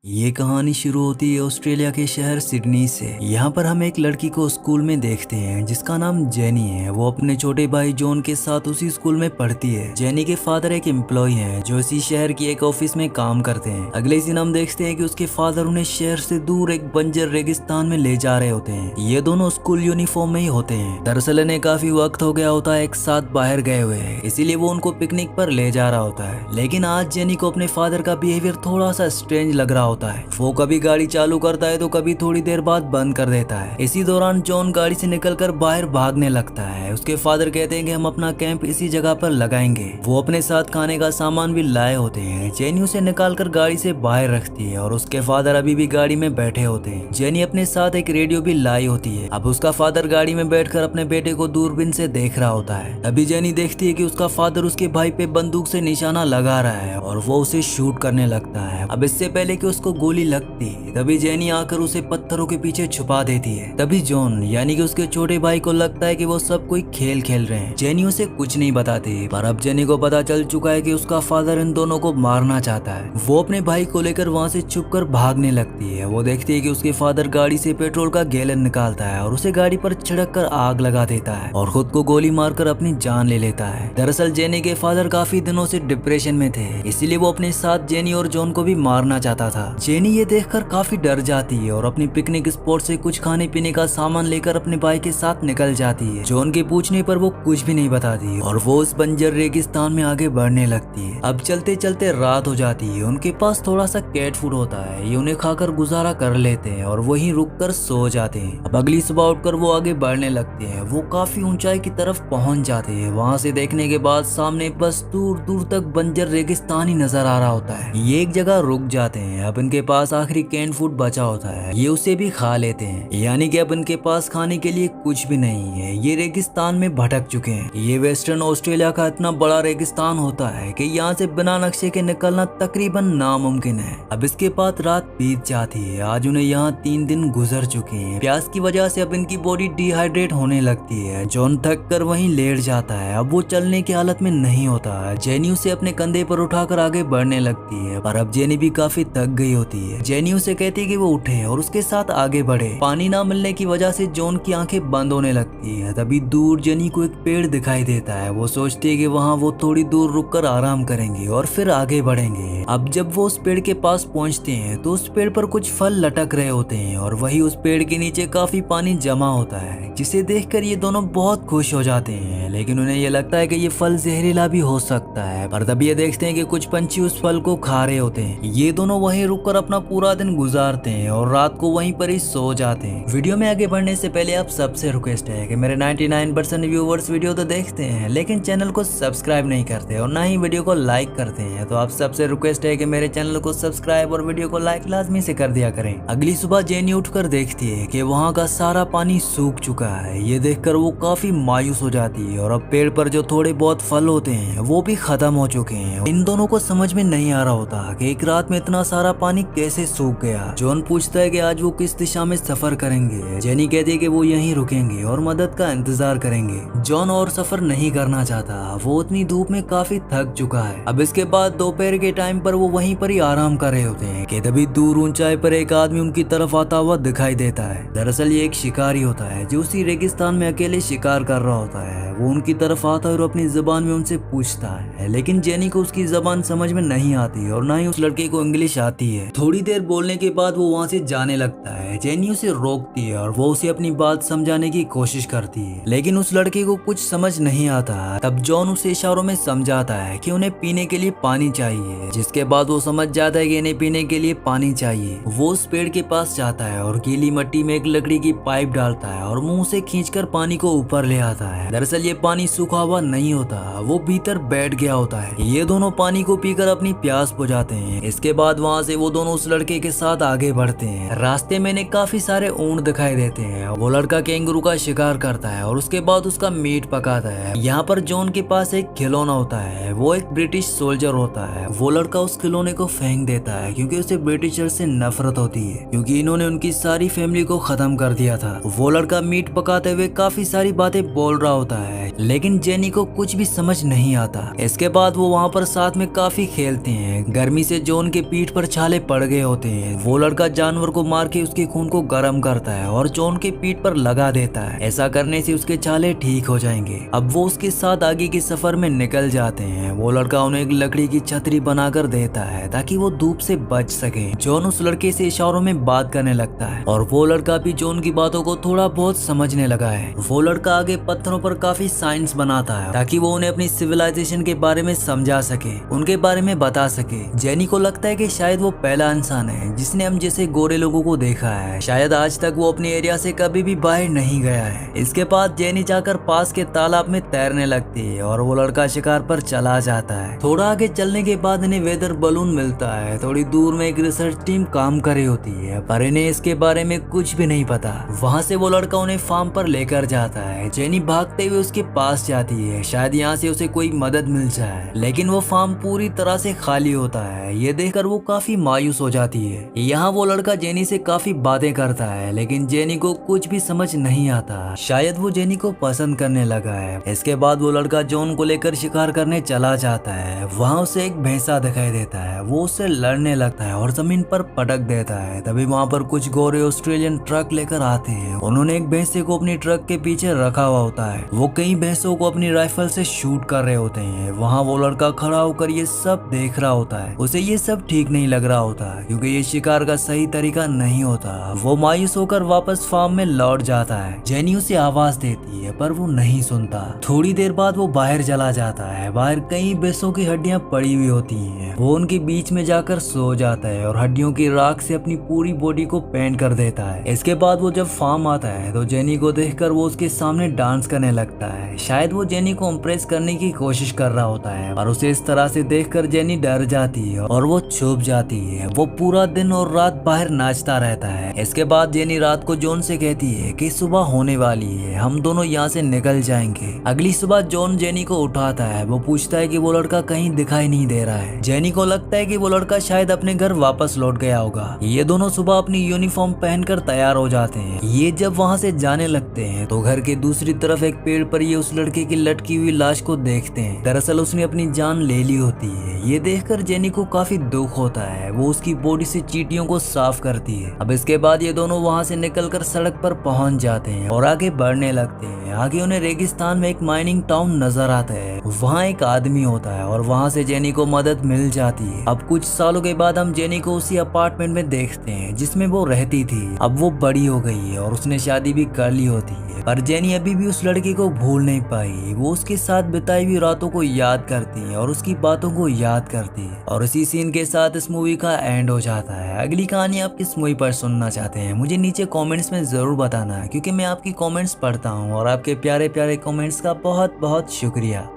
ये कहानी शुरू होती है ऑस्ट्रेलिया के शहर सिडनी से। यहाँ पर हम एक लड़की को स्कूल में देखते हैं जिसका नाम जेनी है। वो अपने छोटे भाई जॉन के साथ उसी स्कूल में पढ़ती है। जेनी के फादर एक एम्प्लॉय हैं जो इसी शहर की एक ऑफिस में काम करते हैं। अगले दिन हम देखते हैं कि उसके फादर उन्हें शहर से दूर एक बंजर रेगिस्तान में ले जा रहे होते हैं। ये दोनों स्कूल यूनिफॉर्म में ही होते हैं। दरअसल इन्हें काफी वक्त हो गया होता है एक साथ बाहर गए हुए हैं, इसीलिए वो उनको पिकनिक पर ले जा रहा होता है। लेकिन आज जेनी को अपने फादर का बिहेवियर थोड़ा सा स्ट्रेंज लग रहा होता है। वो कभी गाड़ी चालू करता है तो कभी थोड़ी देर बाद बंद कर देता है। इसी दौरान जॉन गाड़ी से निकलकर बाहर भागने लगता है। उसके फादर कहते हैं कि हम अपना कैंप इसी जगह पर लगाएंगे। वो अपने साथ खाने का सामान भी लाए होते हैं। जेनी उसे निकालकर गाड़ी से बाहर रखती है और उसके फादर अभी भी गाड़ी में बैठे होते हैं। जेनी अपने साथ एक रेडियो भी लाई होती है। अब उसका फादर गाड़ी में बैठकर अपने बेटे को दूरबीन से देख रहा होता है। तभी जेनी देखती है कि उसका फादर उसके भाई पे बंदूक से निशाना लगा रहा है और वो उसे शूट करने लगता है। अब इससे पहले कि उसको गोली लगती, तभी जेनी आकर उसे पत्थरों के पीछे छुपा देती है। तभी जॉन यानी कि उसके छोटे भाई को लगता है कि वो सब कोई खेल खेल रहे हैं। जेनी उसे कुछ नहीं बताती, पर अब जेनी को पता चल चुका है कि उसका फादर इन दोनों को मारना चाहता है। वो अपने भाई को लेकर वहाँ से छुपकर भागने लगती है। वो देखती है कि उसके फादर गाड़ी से पेट्रोल का गैलन निकालता है और उसे गाड़ी पर छिड़क कर आग लगा देता है और खुद को गोली मारकर अपनी जान ले लेता है। दरअसल जेनी के फादर काफी दिनों से डिप्रेशन में थे, इसीलिए वो अपने साथ जेनी और जॉन को भी मारना चाहता था। जेनी ये देखकर काफी डर जाती है और अपनी पिकनिक स्पॉट से कुछ खाने पीने का सामान लेकर अपने भाई के साथ निकल जाती है। जॉन के पूछने पर वो कुछ भी नहीं बताती और वो उस बंजर रेगिस्तान में आगे बढ़ने लगती है। अब चलते चलते रात हो जाती है। उनके पास थोड़ा सा कैट फूड होता है, ये उन्हें खाकर गुजारा कर लेते हैं और वहीं रुककर सो जाते हैं। अब अगली सुबह उठकर वो आगे बढ़ने लगते हैं। वो काफी ऊंचाई की तरफ पहुंच जाते हैं। वहां से देखने के बाद सामने बस दूर दूर तक बंजर रेगिस्तान ही नजर आ रहा होता है। ये एक जगह रुक जाते हैं। अब इनके पास आखिरी कैन फूड बचा होता है, ये उसे भी खा लेते हैं। यानी कि अब इनके पास खाने के लिए कुछ भी नहीं है। ये रेगिस्तान में भटक चुके हैं। ये वेस्टर्न ऑस्ट्रेलिया का इतना बड़ा रेगिस्तान होता है कि यहाँ से बिना नक्शे के निकलना तकरीबन नामुमकिन है। अब इसके बाद रात बीत जाती है। आज उन्हें यहाँ 3 दिन गुजर चुके हैं। प्यास की वजह से अब इनकी बॉडी डिहाइड्रेट होने लगती है। जॉन थक कर वहीं लेट जाता है। अब वो चलने की हालत में नहीं होता। जेनी उसे अपने कंधे पर उठाकर आगे बढ़ने लगती है, पर अब जेनी भी काफी थक गई होती है। जेनी उसे कहती है कि वो उठे और उसके साथ आगे बढ़े। पानी ना मिलने की वजह से जॉन की आंखें बंद होने लगती है। तभी दूर जेनी को एक पेड़ दिखाई देता है। वो सोचती है कि वहाँ वो थोड़ी दूर रुककर आराम करेंगे और फिर आगे बढ़ेंगे। अब जब वो उस पेड़ के पास पहुँचते हैं तो उस पेड़ पर कुछ फल लटक रहे होते हैं और वही उस पेड़ के नीचे काफी पानी जमा होता है, जिसे देखकर ये दोनों बहुत खुश हो जाते हैं। लेकिन उन्हें ये लगता है कि ये फल जहरीला भी हो सकता है। पर तभी ये देखते हैं कि कुछ पंछी उस फल को खा रहे होते हैं। ये दोनों वहीं रुककर अपना पूरा दिन गुजारते हैं और रात को वहीं पर ही सो जाते हैं। वीडियो में आगे बढ़ने से पहले आप सबसे रिक्वेस्ट है कि मेरे 99% व्यूवर्स वीडियो तो देखते हैं लेकिन चैनल को सब्सक्राइब नहीं करते और ना ही वीडियो को लाइक करते हैं। तो आप सबसे रिक्वेस्ट है कि मेरे चैनल को सब्सक्राइब और वीडियो को लाइक लाजमी से कर दिया करें। अगली सुबह जेनी उठकर देखती है कि वहाँ का सारा पानी सूख चुका है। ये देखकर वो काफी मायूस हो जाती है और अब पेड़ पर जो थोड़े बहुत फल होते हैं वो भी खत्म हो चुके हैं। इन दोनों को समझ में नहीं आ रहा होता कि एक रात में इतना सारा पानी कैसे सूख गया। जॉन पूछता है कि आज वो किस दिशा में सफर करेंगे। जेनी कहती है कि वो यहीं रुकेंगे और मदद का इंतजार करेंगे। जॉन और सफर नहीं करना चाहता, वो उतनी धूप में काफी थक चुका है। अब इसके बाद दोपहर के टाइम पर वो वहीं पर ही आराम कर रहे होते हैं कि तभी दूर ऊंचाई पर एक आदमी उनकी तरफ आता हुआ दिखाई देता है। दरअसल ये एक शिकारी होता है जो उसी रेगिस्तान में अकेले शिकार कर रहा होता है। वो उनकी तरफ आता है और अपनी जुबान में उनसे पूछता है, लेकिन जेनी को उसकी जुबान समझ में नहीं आती और ना ही उस लड़के को इंग्लिश आती है। थोड़ी देर बोलने के बाद वो वहाँ से जाने लगता है। जेनी उसे रोकती है और वो उसे अपनी बात समझाने की कोशिश करती है, लेकिन उस लड़के को कुछ समझ नहीं आता। तब जॉन उसे इशारों में समझाता है कि उन्हें पीने के लिए पानी चाहिए, जिसके बाद वो समझ जाता है कि इन्हें पीने के लिए पानी चाहिए। वो उस पेड़ के पास जाता है और गीली मिट्टी में एक लकड़ी की पाइप डालता है और मुंह से खींचकर पानी को ऊपर ले आता है। दरअसल ये पानी सूखा हुआ नहीं होता, वो भीतर बैठ गया होता है। ये दोनों पानी को पीकर अपनी प्यास बुझाते हैं। इसके बाद वहाँ से वो दोनों उस लड़के के साथ आगे बढ़ते हैं। रास्ते में इन्हें काफी सारे ऊंट दिखाई देते हैं। वो लड़का कैंगरू का शिकार करता है और उसके बाद उसका मीट पकाता है। यहाँ पर जॉन के पास एक खिलौना होता है। वो एक ब्रिटिश सोल्जर होता है। वो लड़का उस खिलौने को फेंक देता है क्योंकि उसे ब्रिटिशर से नफरत होती है, क्योंकि इन्होंने उनकी सारी फैमिली को खत्म कर दिया था। वो लड़का मीट पकाते हुए काफी सारी बातें बोल रहा होता है। है, लेकिन जेनी को कुछ भी समझ नहीं आता। इसके बाद वो वहाँ पर साथ में काफी खेलते हैं। गर्मी से जॉन के पीठ पर छाले पड़ गए होते हैं। वो लड़का जानवर को मार के उसके खून को गर्म करता है और जॉन के पीठ पर लगा देता है। ऐसा करने से उसके छाले ठीक हो जाएंगे। अब वो उसके साथ आगे के सफर में निकल जाते हैं। वो लड़का उन्हें एक लकड़ी की छतरी बनाकर देता है ताकि वो धूप से बच सके। जॉन उस लड़के से इशारों में बात करने लगता है और वो लड़का भी जॉन की बातों को थोड़ा बहुत समझने लगा है। वो लड़का आगे पत्थरों पर काफी साइंस बनाता है ताकि वो उन्हें अपनी सिविलाइजेशन के बारे में समझा सके, उनके बारे में बता सके। जेनी को लगता है कि शायद वो पहला इंसान है जिसने हम जैसे गोरे लोगों को देखा है। शायद आज तक वो अपने एरिया से कभी भी बाहर नहीं गया है। इसके बाद जेनी जाकर पास के तालाब में तैरने लगती है और वो लड़का शिकार पर चला जाता है। थोड़ा आगे चलने के बाद इन्हें वेदर बलून मिलता है। थोड़ी दूर में एक रिसर्च टीम काम कर रही होती है, पर इन्हें इसके बारे में कुछ भी नहीं पता। वहाँ से वो लड़का उन्हें फार्म पर लेकर जाता है। जेनी भागते हुए उसके पास जाती है, शायद यहाँ से उसे कोई मदद मिल जाए, लेकिन वो फार्म पूरी तरह से खाली होता है। ये देखकर वो काफी मायूस हो जाती है। यहाँ वो लड़का जेनी से काफी बातें करता है, लेकिन जेनी को कुछ भी समझ नहीं आता। शायद वो जेनी को पसंद करने लगा है। इसके बाद वो लड़का जॉन को लेकर शिकार करने चला जाता है। वहाँ उसे एक भैंसा दिखाई देता है। वो उससे लड़ने लगता है और जमीन पर पटक देता है। तभी वहाँ पर कुछ गोरे ऑस्ट्रेलियन ट्रक लेकर आते हैं। उन्होंने एक भैंसे को अपनी ट्रक के पीछे रखा हुआ होता है। वो कई भैंसों को अपनी राइफल से शूट कर रहे होते हैं। वहाँ वो लड़का खड़ा होकर ये सब देख रहा होता है। उसे ये सब ठीक नहीं लग रहा होता क्योंकि ये शिकार का सही तरीका नहीं होता। वो मायूस होकर वापस फार्म में लौट जाता है। जेनी उसे आवाज देती है पर वो नहीं सुनता। थोड़ी देर बाद वो बाहर चला जाता है। बाहर कई भैंसों की हड्डियां पड़ी हुई होती हैं। वो उनके बीच में जाकर सो जाता है और हड्डियों की राख से अपनी पूरी बॉडी को पेंट कर देता है। इसके बाद वो जब फार्म आता है तो जेनी को देखकर वो उसके सामने डांस करने लगता है। शायद वो जेनी को इम्प्रेस करने की कोशिश कर रहा होता है, और उसे इस तरह से देखकर जेनी डर जाती है और वो छुप जाती है। वो पूरा दिन और रात बाहर नाचता रहता है। इसके बाद जेनी रात को जॉन से कहती है कि सुबह होने वाली है, हम दोनों यहाँ से निकल जाएंगे। अगली सुबह जॉन जेनी को उठाता है। वो पूछता है कि वो लड़का कहीं दिखाई नहीं दे रहा है। जेनी को लगता है कि वो लड़का शायद अपने घर वापस लौट गया होगा। ये दोनों सुबह अपनी यूनिफॉर्म पहनकर तैयार हो जाते हैं। ये जब वहाँ से जाने लगते हैं तो घर के दूसरी तरफ एक पेड़ पर ये उस लड़के की लटकी हुई लाश को देखते हैं। दरअसल उसने अपनी जान ले ली होती है। ये देखकर जेनी को काफी दुख होता है। वो उसकी बॉडी से चींटियों को साफ करती है। अब इसके बाद ये दोनों वहाँ से निकलकर सड़क पर पहुंच जाते हैं और आगे बढ़ने लगते हैं। आगे उन्हें रेगिस्तान में एक माइनिंग टाउन नजर आता है। वहाँ एक आदमी होता है और वहाँ से जेनी को मदद मिल जाती है। अब कुछ सालों के बाद हम जेनी को उसी अपार्टमेंट में देखते हैं जिसमें वो रहती थी। अब वो बड़ी हो गई है और उसने शादी भी कर ली होती है, पर जेनी अभी भी उस लड़की को भूल नहीं पाई। वो उसके साथ बिताई हुई रातों को याद करती है और उसकी बातों को याद करती है। और इसी सीन के साथ इस मूवी का एंड हो जाता है। अगली कहानी आप किस मूवी पर सुनना चाहते हैं मुझे नीचे कमेंट्स में जरूर बताना, क्योंकि मैं आपकी कमेंट्स पढ़ता हूँ और आपके प्यारे प्यारे कमेंट्स का बहुत बहुत शुक्रिया।